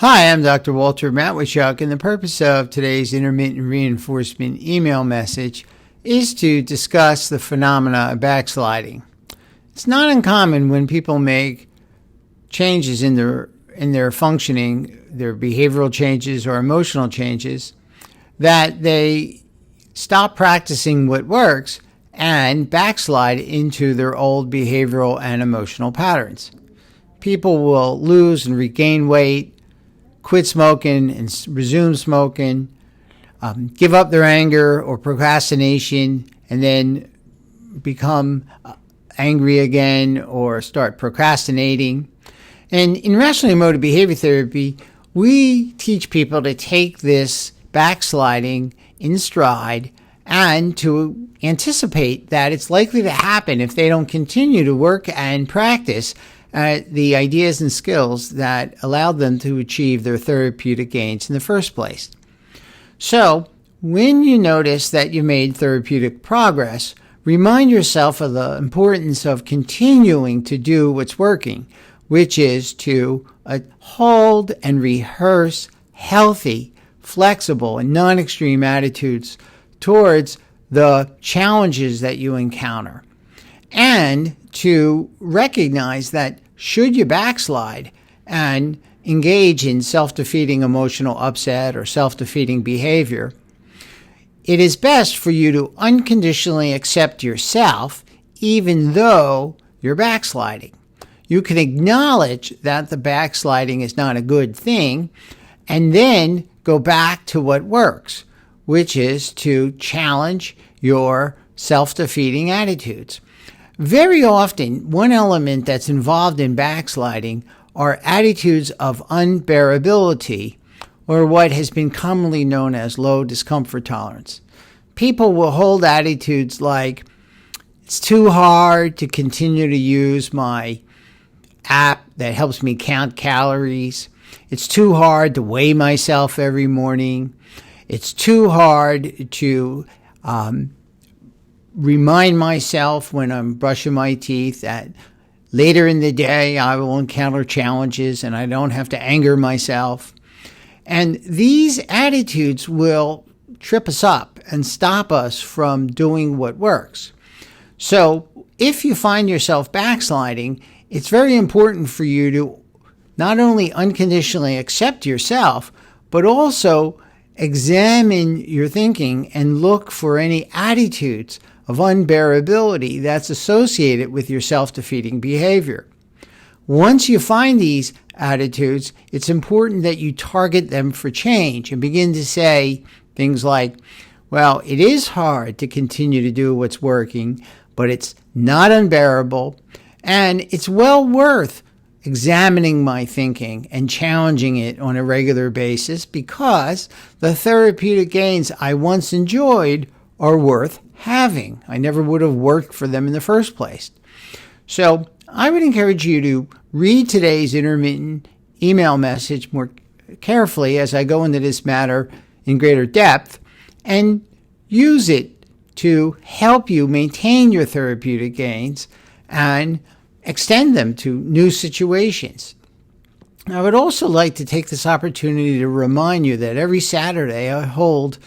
Hi, I'm Dr. Walter Matwychuk, and the purpose of today's intermittent reinforcement email message is to discuss the phenomena of backsliding. It's not uncommon when people make changes in their functioning, their behavioral changes or emotional changes, that they stop practicing what works and backslide into their old behavioral and emotional patterns. People will lose and regain weight, quit smoking and resume smoking, give up their anger or procrastination, and then become angry again or start procrastinating. And in Rational Emotive Behavior Therapy, we teach people to take this backsliding in stride and to anticipate that it's likely to happen if they don't continue to work and practice the ideas and skills that allowed them to achieve their therapeutic gains in the first place. So, when you notice that you made therapeutic progress, remind yourself of the importance of continuing to do what's working, which is to hold and rehearse healthy, flexible, and non-extreme attitudes towards the challenges that you encounter, and to recognize that should you backslide and engage in self-defeating emotional upset or self-defeating behavior, it is best for you to unconditionally accept yourself even though you're backsliding. You can acknowledge that the backsliding is not a good thing and then go back to what works, which is to challenge your self-defeating attitudes. Very often, one element that's involved in backsliding are attitudes of unbearability, or what has been commonly known as low discomfort tolerance. People will hold attitudes like, it's too hard to continue to use my app that helps me count calories. It's too hard to weigh myself every morning. It's too hard to remind myself when I'm brushing my teeth that later in the day I will encounter challenges and I don't have to anger myself. And these attitudes will trip us up and stop us from doing what works. So if you find yourself backsliding, it's very important for you to not only unconditionally accept yourself, but also examine your thinking and look for any attitudes of unbearability that's associated with your self-defeating behavior. Once you find these attitudes, it's important that you target them for change and begin to say things like, well, it is hard to continue to do what's working, but it's not unbearable, and it's well worth examining my thinking and challenging it on a regular basis because the therapeutic gains I once enjoyed are worth having. I never would have worked for them in the first place. So I would encourage you to read today's intermittent email message more carefully as I go into this matter in greater depth and use it to help you maintain your therapeutic gains and extend them to new situations. I would also like to take this opportunity to remind you that every Saturday I hold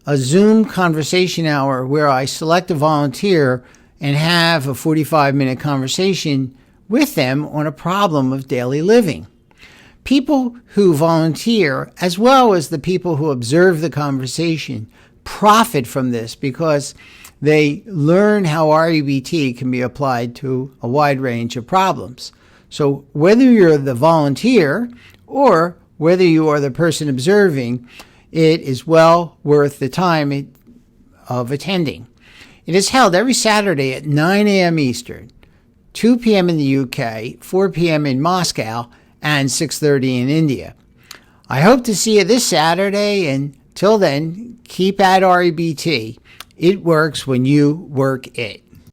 a Zoom conversation hour where I select a volunteer and have a 45-minute conversation with them on a problem of daily living. People who volunteer, as well as the people who observe the conversation, profit from this because they learn how REBT can be applied to a wide range of problems. So whether you're the volunteer or whether you are the person observing, it is well worth the time of attending. It is held every Saturday at 9 a.m. Eastern, 2 p.m. in the UK, 4 p.m. in Moscow, and 6:30 in India. I hope to see you this Saturday, and till then, keep at REBT. It works when you work it.